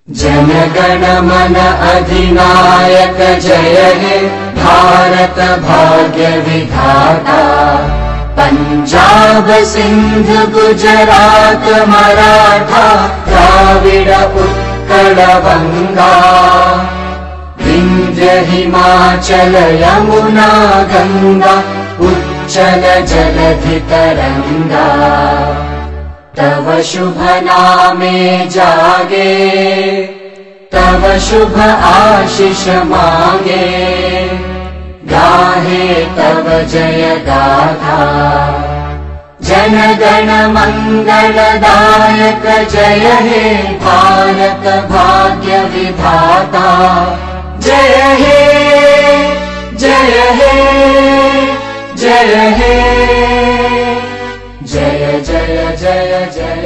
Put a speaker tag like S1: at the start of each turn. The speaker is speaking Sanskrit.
S1: जनगण मन अधिनायक जय हे भारत भाग्य विधाता। पंजाब सिंध गुजरात मराठा द्राविड उत्कल बंगा। विंध्य हिमाचल यमुना गंगा उच्चल जलधि तरंगा। तव शुभ नामे जागे तव शुभ आशीष मांगे। गाहे तव जय गाथा जनगण मंगलदायक जय हे भारत भाग्य विधाता। जय हे जय हे जय हे जय जय जय जय।